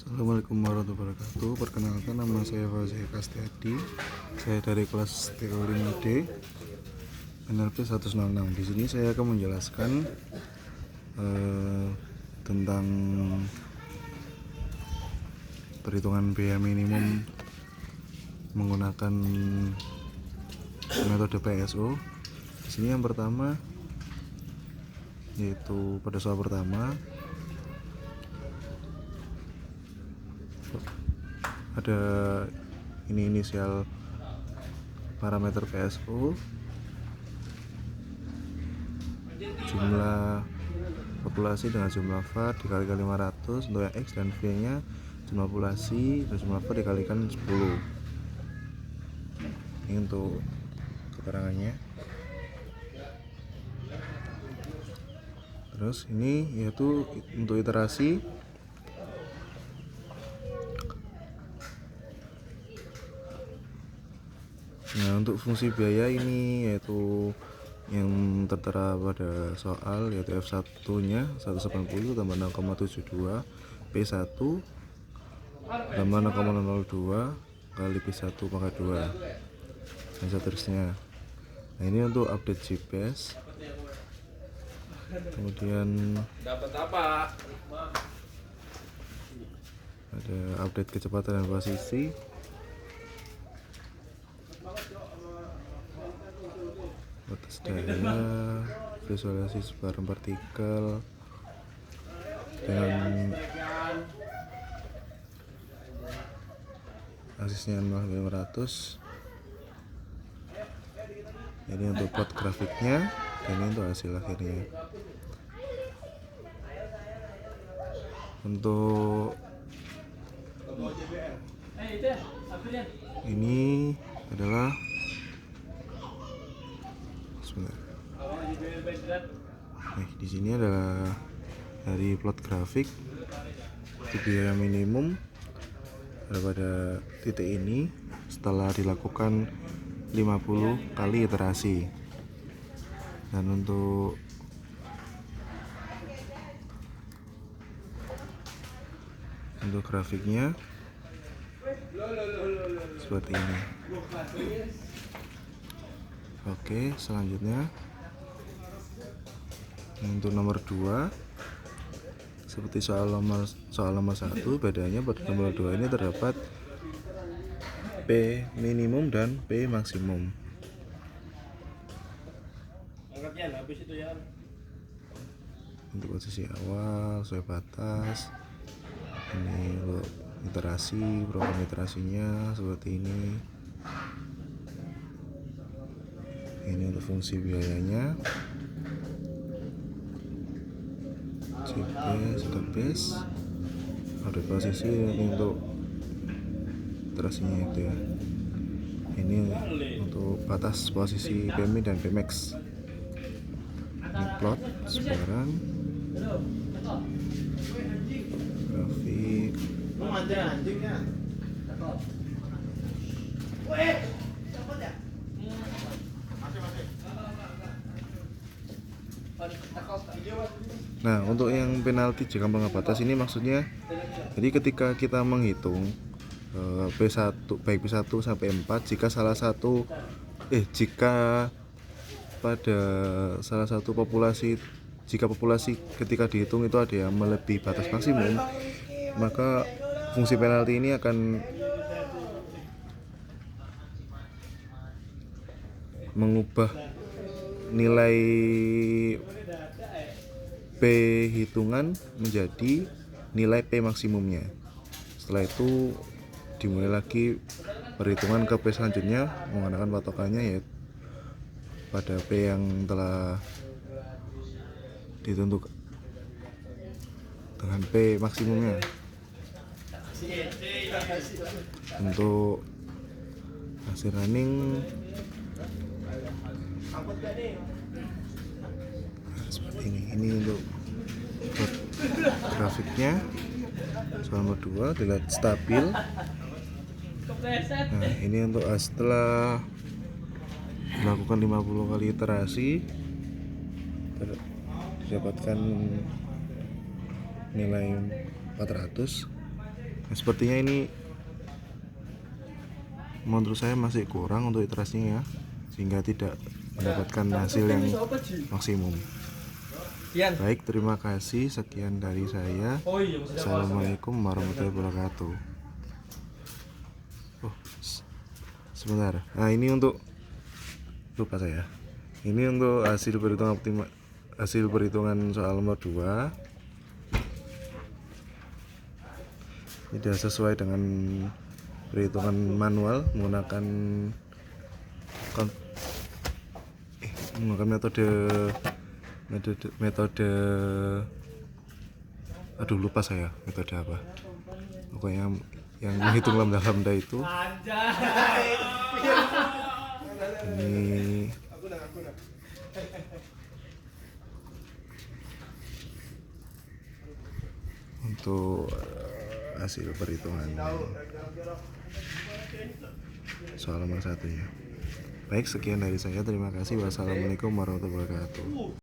Assalamualaikum warahmatullahi wabarakatuh. Perkenalkan, nama saya Fauzi Kastiadi. Saya dari kelas TO5D NLP 106. Di sini saya akan menjelaskan tentang perhitungan biaya minimum menggunakan metode PSO. Di sini yang pertama yaitu pada soal pertama ada ini inisial parameter PSO, jumlah populasi dengan jumlah var dikalikan 500 untuk yang X, dan V nya jumlah populasi dan jumlah var dikalikan 10. Ini untuk keterangannya. Terus ini yaitu untuk iterasi. Nah, untuk fungsi biaya ini yaitu yang tertera pada soal, yaitu F1 nya 180 tambah 0,72 P1 tambah 0,02 kali P1 pangkat 2 dan seterusnya. Nah, ini untuk update GPS. Kemudian ada update kecepatan dan posisi, batas daya, visualisasi sebaran partikel dengan aksisnya 0,500. Ini untuk plot grafiknya dan ini untuk hasil akhirnya. Untuk ini adalah di sini adalah dari plot grafik biaya minimum pada titik ini setelah dilakukan 50 kali iterasi. Dan untuk grafiknya seperti ini. Oke, selanjutnya untuk nomor 2, seperti soal nomor 1, bedanya pada nomor 2 ini terdapat P minimum dan P maksimum. Untuk posisi awal sesuai batas. Ini untuk iterasi, program iterasinya seperti ini. Ini untuk fungsi biayanya, GPS, database, update posisi. Ini untuk iterasinya itu ya. Ini untuk batas posisi PMI dan PMAX. Ini plot sebaran grafik. Nah, untuk yang penalti jika melanggar batas ini maksudnya, jadi ketika kita menghitung P1 baik P1 sampai 4, jika pada salah satu populasi, jika populasi ketika dihitung itu ada yang melebihi batas maksimum, maka fungsi penalti ini akan mengubah nilai P hitungan menjadi nilai P maksimumnya. Setelah itu dimulai lagi perhitungan ke P selanjutnya menggunakan patokannya yaitu pada P yang telah ditentukan dengan P maksimumnya. Untuk hasil running seperti ini untuk grafiknya. Soal nomor 2 dilihat stabil. Nah, ini untuk setelah melakukan 50 kali iterasi didapatkan nilai 400. Nah, sepertinya ini menurut saya masih kurang untuk iterasinya ya, sehingga tidak mendapatkan hasil yang maksimum. Baik, terima kasih, sekian dari saya. Assalamualaikum warahmatullahi wabarakatuh. Oh, sebentar. Nah, ini untuk lupa saya. Ini untuk hasil perhitungan soal nomor 2. Tidak sesuai dengan perhitungan manual menggunakan metode aduh lupa saya metode apa, pokoknya yang menghitung lambda itu. Ini untuk hasil perhitungan soal nomor 1 ya. Baik, sekian dari saya, terima kasih. Wassalamualaikum warahmatullahi wabarakatuh.